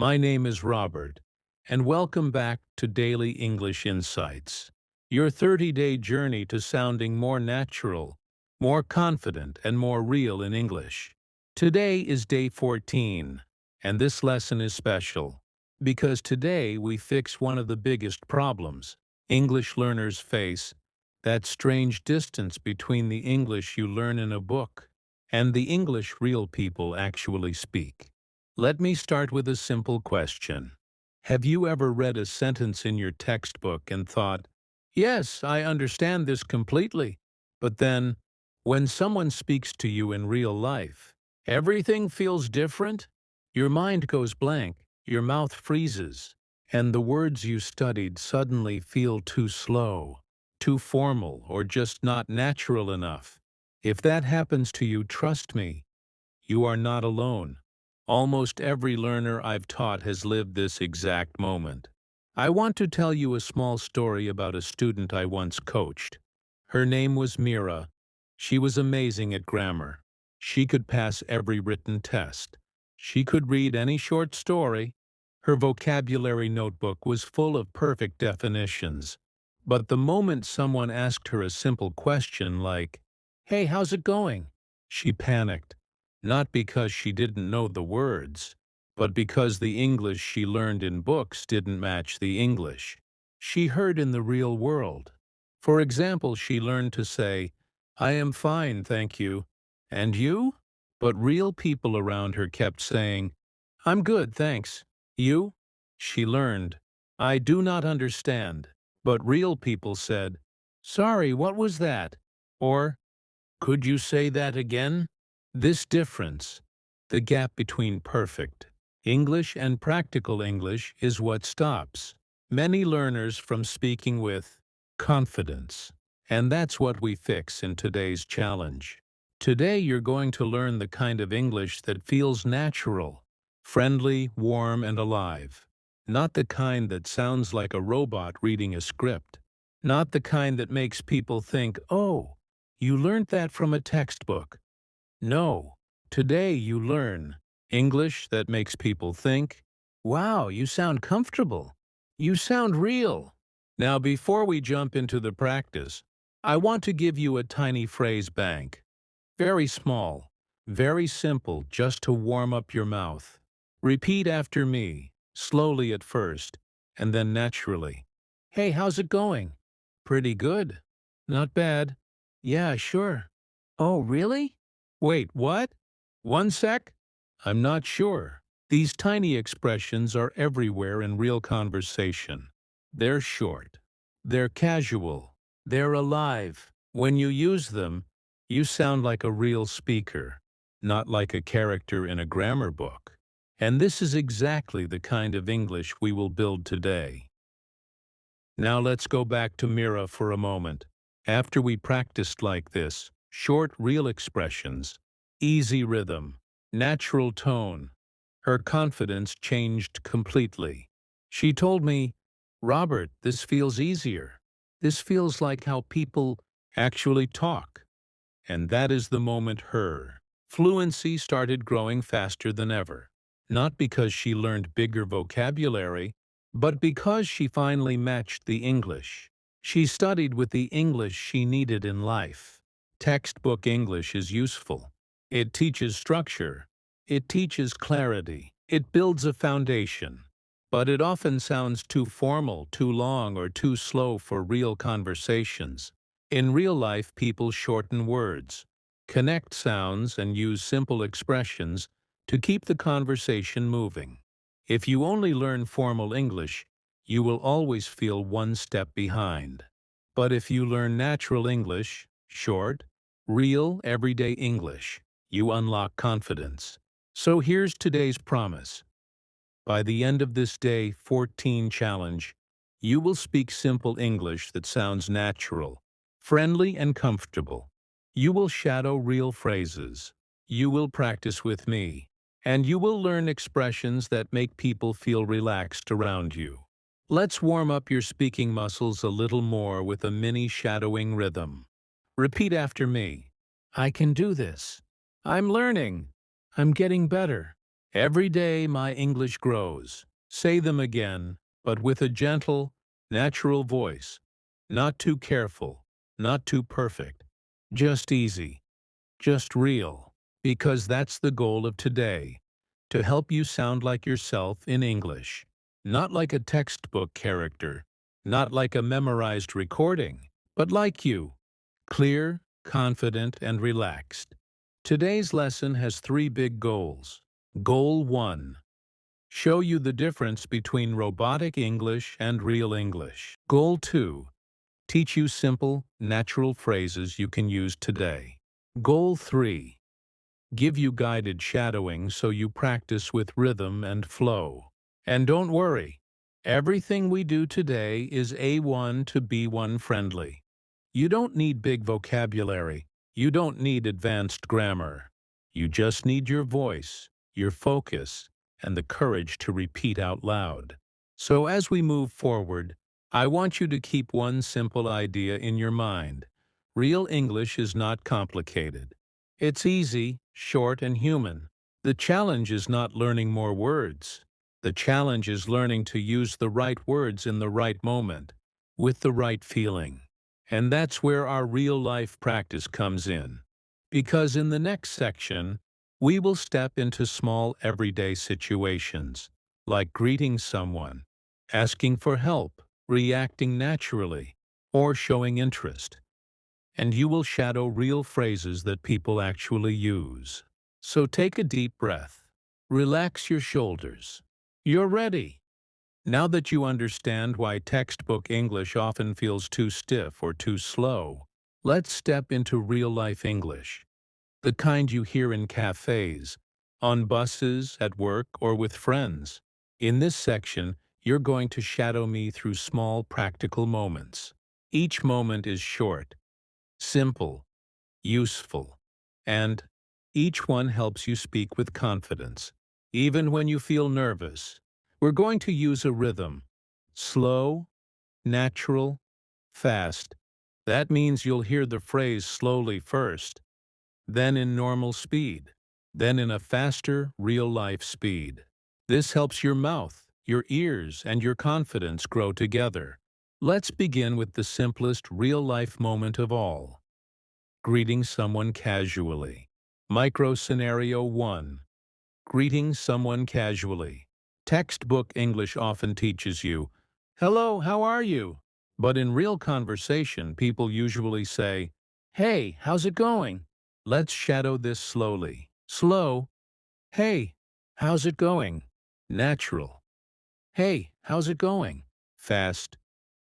My name is Robert, and welcome back to Daily English Insights, your 30-day journey to sounding more natural, more confident, and more real in English. Today is day 14, and this lesson is special because today we fix one of the biggest problems English learners face, that strange distance between the English you learn in a book and the English real people actually speak. Let me start with a simple question. Have you ever read a sentence in your textbook and thought, yes, I understand this completely, but then, when someone speaks to you in real life, everything feels different? Your mind goes blank, your mouth freezes, and the words you studied suddenly feel too slow, too formal, or just not natural enough. If that happens to you, trust me, you are not alone. Almost every learner I've taught has lived this exact moment. I want to tell you a small story about a student I once coached. Her name was Mira. She was amazing at grammar. She could pass every written test. She could read any short story. Her vocabulary notebook was full of perfect definitions. But the moment someone asked her a simple question like, "Hey, how's it going?" she panicked. Not because she didn't know the words, but because the English she learned in books didn't match the English she heard in the real world. For example, she learned to say, "I am fine, thank you." "And you?" But real people around her kept saying, "I'm good, thanks." "You?" She learned, "I do not understand." But real people said, "Sorry, what was that?" Or, "Could you say that again?" This difference, the gap between perfect English and practical English, is what stops many learners from speaking with confidence. And that's what we fix in today's challenge. Today you're going to learn the kind of English that feels natural, friendly, warm, and alive. Not the kind that sounds like a robot reading a script. Not the kind that makes people think, "Oh, you learned that from a textbook." No, today you learn English that makes people think, "Wow, you sound comfortable. You sound real." Now, before we jump into the practice, I want to give you a tiny phrase bank. Very small, very simple, just to warm up your mouth. Repeat after me, slowly at first, and then naturally. "Hey, how's it going?" "Pretty good." "Not bad." "Yeah, sure." "Oh, really?" "Wait, what?" "One sec." "I'm not sure." These tiny expressions are everywhere in real conversation. They're short. They're casual. They're alive. When you use them, you sound like a real speaker, not like a character in a grammar book. And this is exactly the kind of English we will build today. Now let's go back to Mira for a moment. After we practiced like this, short, real expressions, easy rhythm, natural tone, her confidence changed completely. She told me, "Robert, this feels easier. This feels like how people actually talk." And that is the moment her fluency started growing faster than ever. Not because she learned bigger vocabulary, but because she finally matched the English. She studied with the English she needed in life. Textbook English is useful. It teaches structure. It teaches clarity. It builds a foundation. But it often sounds too formal, too long, or too slow for real conversations. In real life, people shorten words, connect sounds, and use simple expressions to keep the conversation moving. If you only learn formal English, you will always feel one step behind. But if you learn natural English, short, real, everyday English, you unlock confidence. So here's today's promise. By the end of this day 14 challenge, you will speak simple English that sounds natural, friendly, and comfortable. You will shadow real phrases. You will practice with me. And you will learn expressions that make people feel relaxed around you. Let's warm up your speaking muscles a little more with a mini shadowing rhythm. Repeat after me. "I can do this." "I'm learning." "I'm getting better." Every day my English grows. Say them again, but with a gentle, natural voice. Not too careful, not too perfect. Just easy, just real. Because that's the goal of today. To help you sound like yourself in English. Not like a textbook character. Not like a memorized recording, but like you. Clear, confident, and relaxed. Today's lesson has three big goals. Goal 1. Show you the difference between robotic English and real English. Goal 2. Teach you simple, natural phrases you can use today. Goal 3. Give you guided shadowing so you practice with rhythm and flow. And don't worry, everything we do today is A1 to B1 friendly. You don't need big vocabulary. You don't need advanced grammar. You just need your voice, your focus, and the courage to repeat out loud. So as we move forward, I want you to keep one simple idea in your mind. Real English is not complicated. It's easy, short, and human. The challenge is not learning more words. The challenge is learning to use the right words in the right moment, with the right feeling. And that's where our real-life practice comes in. Because in the next section, we will step into small everyday situations, like greeting someone, asking for help, reacting naturally, or showing interest. And you will shadow real phrases that people actually use. So take a deep breath. Relax your shoulders. You're ready. Now that you understand why textbook English often feels too stiff or too slow, let's step into real-life English. The kind you hear in cafes, on buses, at work, or with friends. In this section, you're going to shadow me through small, practical moments. Each moment is short, simple, useful, and each one helps you speak with confidence, even when you feel nervous. We're going to use a rhythm. Slow, natural, fast. That means you'll hear the phrase slowly first, then in normal speed, then in a faster, real-life speed. This helps your mouth, your ears, and your confidence grow together. Let's begin with the simplest real-life moment of all. Greeting someone casually. Micro Scenario 1. Greeting someone casually. Textbook English often teaches you, "Hello, how are you?" But in real conversation, people usually say, "Hey, how's it going?" Let's shadow this slowly. Slow. "Hey, how's it going?" Natural. "Hey, how's it going?" Fast.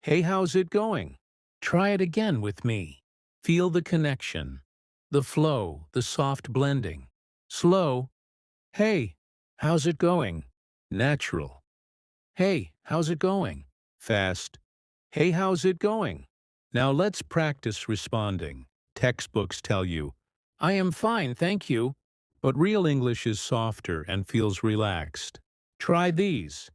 "Hey, how's it going?" Try it again with me. Feel the connection, the flow, the soft blending. Slow. "Hey, how's it going?" Natural. "Hey, how's it going?" Fast. "Hey, how's it going?" Now let's practice responding. Textbooks tell you, "I am fine, thank you." But real English is softer and feels relaxed. Try these.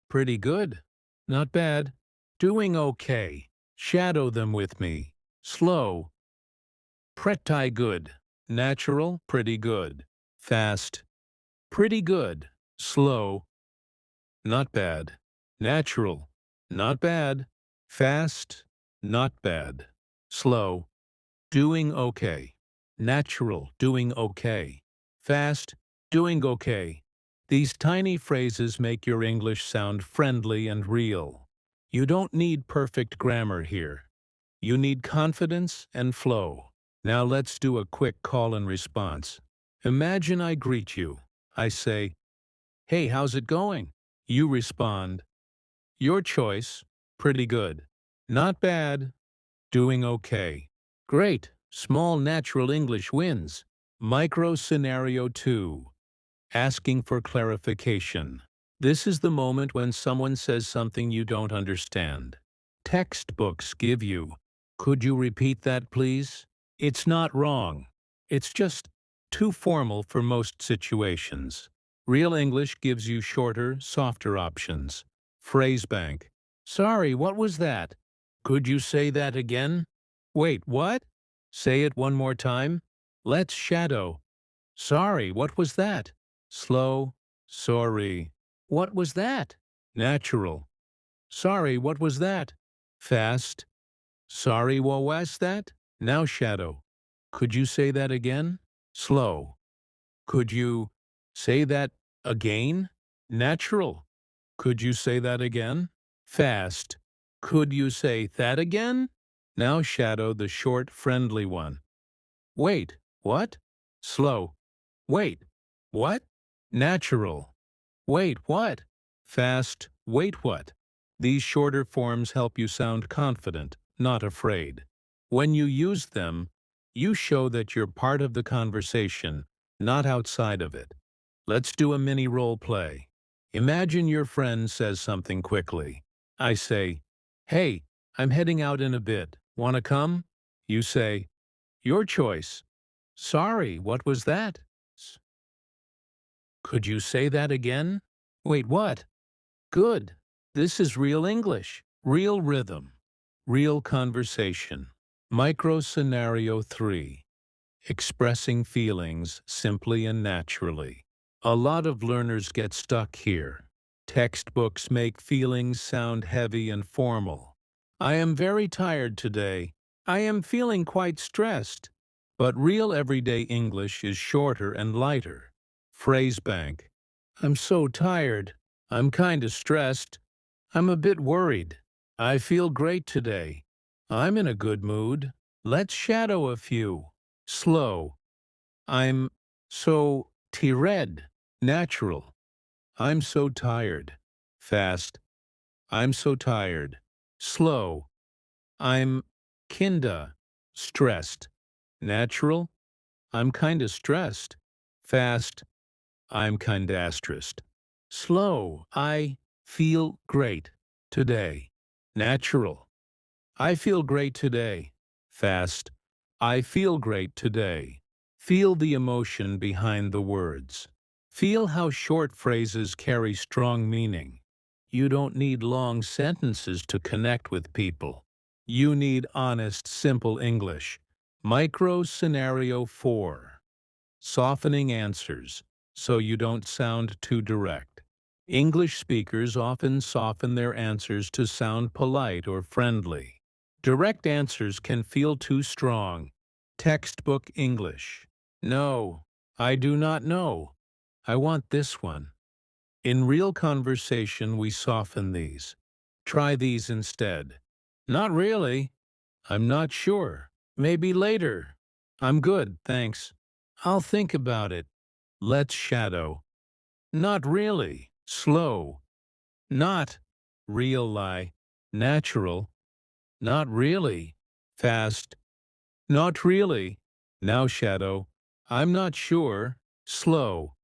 Pretty good. Not bad. Doing okay. Shadow them with me. Slow. Pretty good. Natural, pretty good. Fast. Pretty good. Slow. Not bad. Natural. Not bad. Fast. Not bad. Slow. Doing okay. Natural. Doing okay. Fast. Doing okay. These tiny phrases make your English sound friendly and real. You don't need perfect grammar here. You need confidence and flow. Now let's do a quick call and response. Imagine I greet you. I say, "Hey, how's it going?" You respond, "Your choice. Pretty good. Not bad. Doing okay." Great. Small natural English wins. Micro Scenario 2. Asking for clarification. This is the moment when someone says something you don't understand. Textbooks give you, "Could you repeat that, please?" It's not wrong. It's just too formal for most situations. Real English gives you shorter, softer options. Phrase bank. "Sorry, what was that? Could you say that again?" "Wait, what?" "Say it one more time." Let's shadow. "Sorry, what was that?" Slow, Sorry. What was that? Natural. Sorry, what was that? Fast. Sorry, what was that? Now shadow. Could you say that again? Slow. Could you say that again? Natural. Could you say that again? Fast. Could you say that again? Now shadow the short, friendly one. Wait, what? Slow. Wait, what? Natural. Wait, what? Fast. Wait, what? These shorter forms help you sound confident, not afraid. When you use them, you show that you're part of the conversation, not outside of it. Let's do a mini role play. Imagine your friend says something quickly. I say, "Hey, I'm heading out in a bit. Wanna come?" You say, "Your choice." Sorry, what was that? Could you say that again? Wait, what? Good. This is real English, real rhythm, real conversation. Micro Scenario 3. Expressing feelings simply and naturally. A lot of learners get stuck here. Textbooks make feelings sound heavy and formal. I am very tired today. I am feeling quite stressed. But real everyday English is shorter and lighter. Phrase bank. I'm so tired. I'm kinda stressed. I'm a bit worried. I feel great today. I'm in a good mood. Let's shadow a few. Slow. I'm so tired. Natural. I'm so tired. Fast. I'm so tired. Slow. I'm kinda stressed. Natural. I'm kinda stressed. Fast. I'm kinda asterisked. Slow. I feel great today. Natural. I feel great today. Fast. I feel great today. Feel the emotion behind the words. Feel how short phrases carry strong meaning. You don't need long sentences to connect with people. You need honest, simple English. Micro Scenario 4. Softening answers, so you don't sound too direct. English speakers often soften their answers to sound polite or friendly. Direct answers can feel too strong. Textbook English. No, I do not know. I want this one. In real conversation, we soften these. Try these instead. Not really. I'm not sure. Maybe later. I'm good, thanks. I'll think about it. Let's shadow. Not really. Slow. Not. Real lie. Natural. Not really. Fast. Not really. Now shadow. I'm not sure. Slow.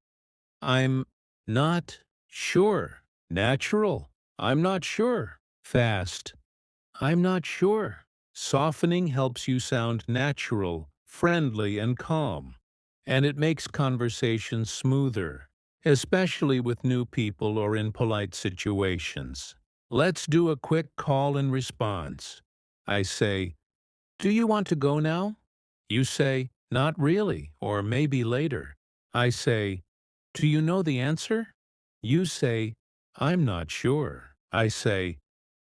I'm not sure. Natural. I'm not sure. Fast. I'm not sure. Softening helps you sound natural, friendly, and calm. And it makes conversation smoother, especially with new people or in polite situations. Let's do a quick call and response. I say, "Do you want to go now?" You say, "Not really," or "Maybe later." I say, "Do you know the answer?" You say, "I'm not sure." I say,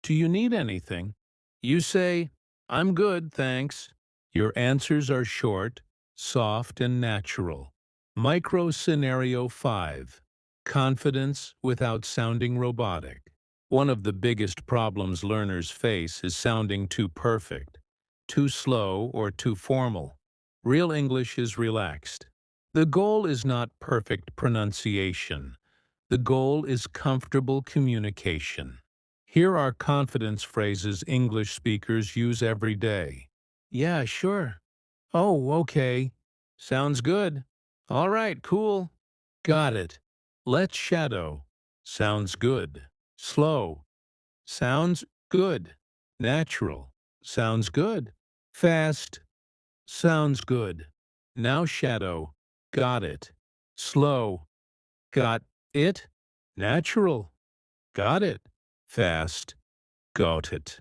"Do you need anything?" You say, "I'm good, thanks." Your answers are short, soft, and natural. Micro Scenario 5. Confidence without sounding robotic. One of the biggest problems learners face is sounding too perfect, too slow, or too formal. Real English is relaxed. The goal is not perfect pronunciation. The goal is comfortable communication. Here are confidence phrases English speakers use every day. Yeah, sure. Oh, okay. Sounds good. All right, cool. Got it. Let's shadow. Sounds good. Slow. Sounds good. Natural. Sounds good. Fast. Sounds good. Now shadow. Got it. Slow. Got it. Natural. Got it. Fast. Got it.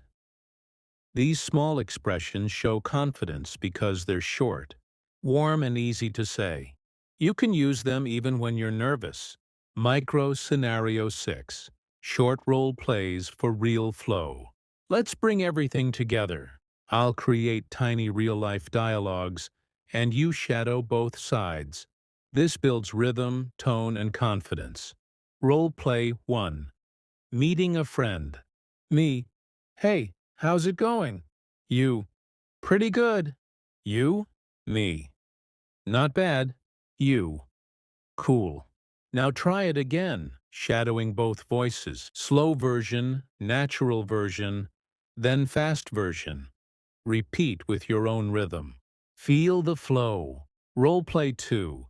These small expressions show confidence because they're short, warm, and easy to say. You can use them even when you're nervous. Micro Scenario 6. Short role plays for real flow. Let's bring everything together. I'll create tiny real-life dialogues, and you shadow both sides. This builds rhythm, tone, and confidence. Role play 1. Meeting a friend. Me. Hey, how's it going? You. Pretty good. You. Me. Not bad. You. Cool. Now try it again, shadowing both voices. Slow version, natural version, then fast version. Repeat with your own rhythm. Feel the flow. Role play 2.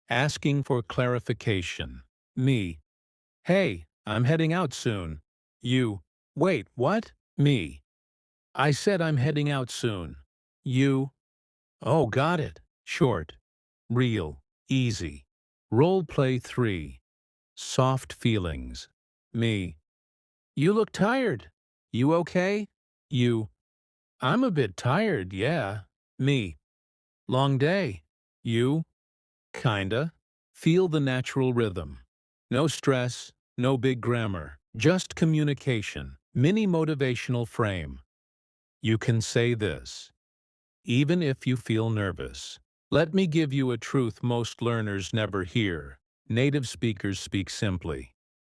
Asking for clarification. Me. Hey, I'm heading out soon. You. Wait, what? Me. I said I'm heading out soon. You. Oh, got it. Short. Real. Easy. Role play 3. Soft feelings. Me. You look tired. You okay? You. I'm a bit tired, yeah. Me. Long day. You. Kinda. Feel the natural rhythm. No stress, no big grammar, just communication. Mini motivational frame. You can say this, even if you feel nervous. Let me give you a truth most learners never hear. Native speakers speak simply.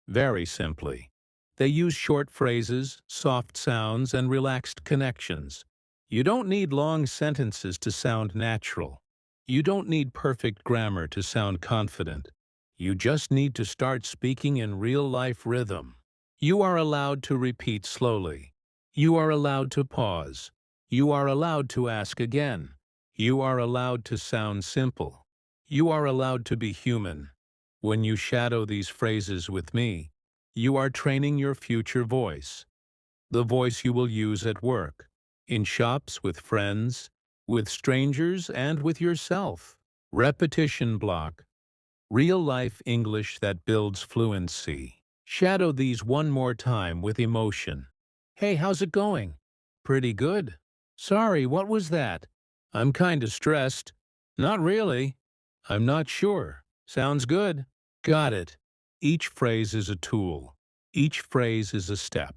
Very simply. They use short phrases, soft sounds, and relaxed connections. You don't need long sentences to sound natural. You don't need perfect grammar to sound confident. You just need to start speaking in real-life rhythm. You are allowed to repeat slowly. You are allowed to pause. You are allowed to ask again. You are allowed to sound simple. You are allowed to be human. When you shadow these phrases with me, you are training your future voice, the voice you will use at work, in shops with friends, with strangers, and with yourself. Repetition block. Real-life English that builds fluency. Shadow these one more time with emotion. Hey, how's it going? Pretty good. Sorry, what was that? I'm kinda stressed. Not really. I'm not sure. Sounds good. Got it. Each phrase is a tool. Each phrase is a step.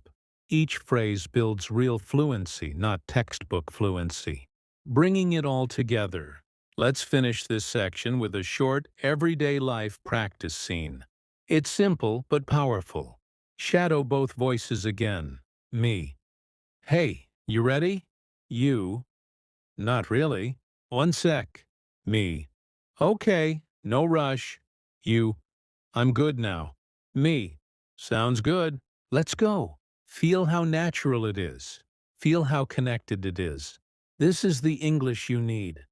Each phrase builds real fluency, not textbook fluency. Bringing it all together. Let's finish this section with a short, everyday life practice scene. It's simple but powerful. Shadow both voices again. Me. Hey, you ready? You. Not really. One sec. Me. Okay, no rush. You. I'm good now. Me. Sounds good. Let's go. Feel how natural it is. Feel how connected it is. This is the English you need.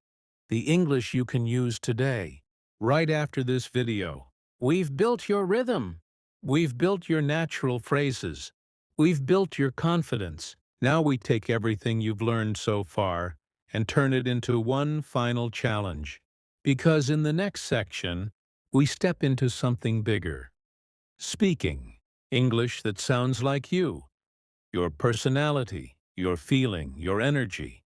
The English you can use today. Right after this video. We've built your rhythm. We've built your natural phrases. We've built your confidence. Now we take everything you've learned so far and turn it into one final challenge. Because in the next section, we step into something bigger. Speaking. English that sounds like you. Your personality, your feeling, your energy.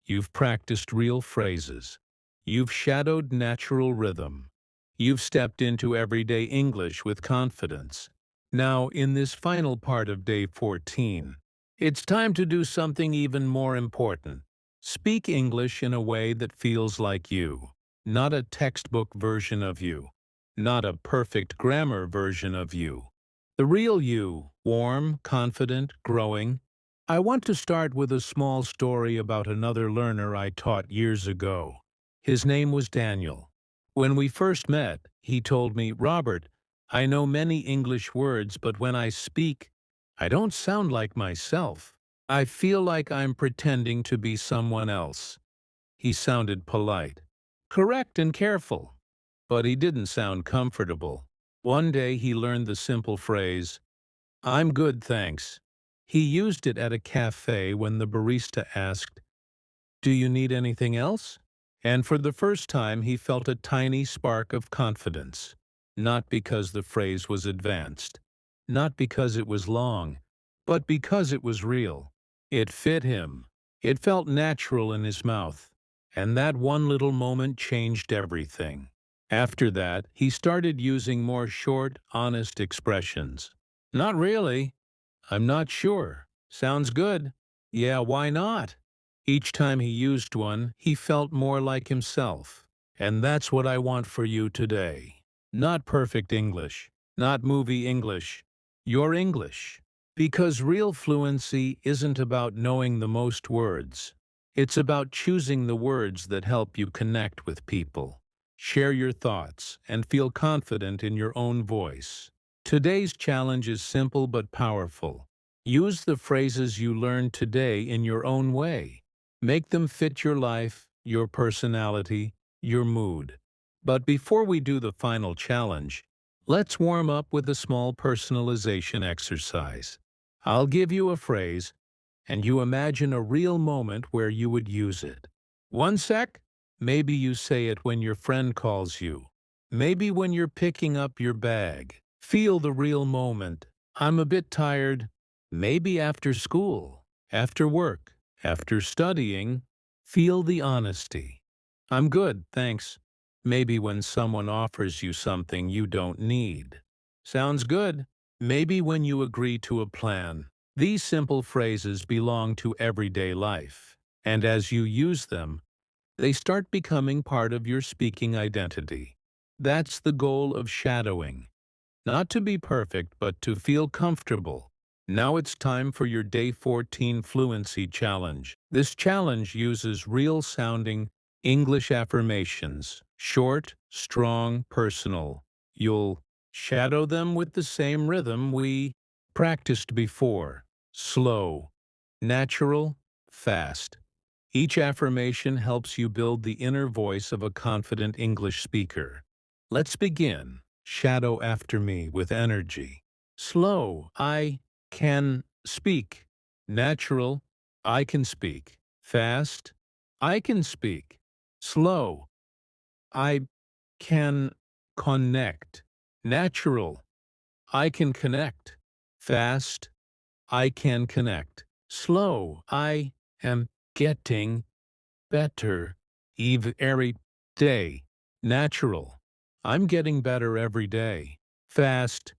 You've practiced real phrases. You've shadowed natural rhythm. You've stepped into everyday English with confidence. Now, in this final part of day 14, it's time to do something even more important. Speak English in a way that feels like you, not a textbook version of you, not a perfect grammar version of you. The real you, warm, confident, growing. I want to start with a small story about another learner I taught years ago. His name was Daniel. When we first met, he told me, "Robert, I know many English words, but when I speak, I don't sound like myself. I feel like I'm pretending to be someone else." He sounded polite, correct and careful, but he didn't sound comfortable. One day he learned the simple phrase, "I'm good, thanks." He used it at a cafe when the barista asked, "Do you need anything else?" And for the first time he felt a tiny spark of confidence. Not because the phrase was advanced, not because it was long, but because it was real. It fit him. It felt natural in his mouth. And that one little moment changed everything. After that, he started using more short, honest expressions. Not really. I'm not sure. Sounds good. Yeah, why not? Each time he used one, he felt more like himself. And that's what I want for you today. Not perfect English, not movie English, your English. Because real fluency isn't about knowing the most words. It's about choosing the words that help you connect with people, share your thoughts, and feel confident in your own voice. Today's challenge is simple but powerful. Use the phrases you learned today in your own way. Make them fit your life, your personality, your mood. But before we do the final challenge, let's warm up with a small personalization exercise. I'll give you a phrase, and you imagine a real moment where you would use it. One sec? Maybe you say it when your friend calls you. Maybe when you're picking up your bag. Feel the real moment. I'm a bit tired. Maybe after school, after work, after studying. Feel the honesty. I'm good, thanks. Maybe when someone offers you something you don't need. Sounds good. Maybe when you agree to a plan. These simple phrases belong to everyday life, and as you use them, they start becoming part of your speaking identity. That's the goal of shadowing. Not to be perfect, but to feel comfortable. Now it's time for your Day 14 Fluency Challenge. This challenge uses real-sounding English affirmations, short, strong, personal. You'll shadow them with the same rhythm we practiced before. Slow, natural, fast. Each affirmation helps you build the inner voice of a confident English speaker. Let's begin. Shadow after me with energy. Slow, I can speak. Natural, I can speak. Fast, I can speak. Slow, I can connect. Natural, I can connect. Fast, I can connect. Slow, I am getting better every day. Natural, I'm getting better every day. Fast,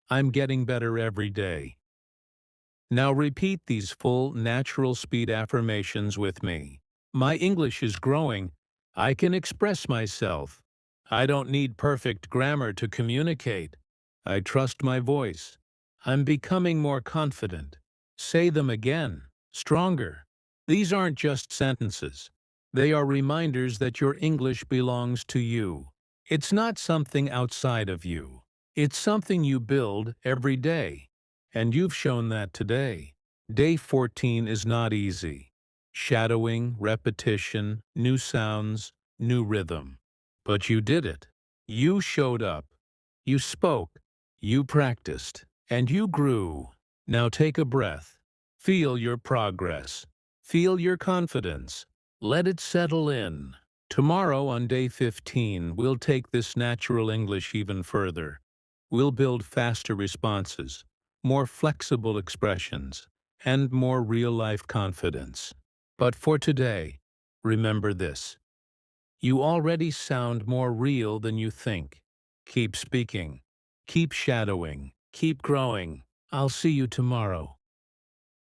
I'm getting better every day. Now repeat these full, natural speed affirmations with me. My English is growing. I can express myself. I don't need perfect grammar to communicate. I trust my voice. I'm becoming more confident. Say them again, stronger. These aren't just sentences. They are reminders that your English belongs to you. It's not something outside of you. It's something you build every day. And you've shown that today. Day 14 is not easy. Shadowing, repetition, new sounds, new rhythm. But you did it. You showed up. You spoke. You practiced. And you grew. Now take a breath. Feel your progress. Feel your confidence. Let it settle in. Tomorrow on day 15, we'll take this natural English even further. We'll build faster responses, more flexible expressions, and more real-life confidence. But for today, remember this. You already sound more real than you think. Keep speaking. Keep shadowing. Keep growing. I'll see you tomorrow.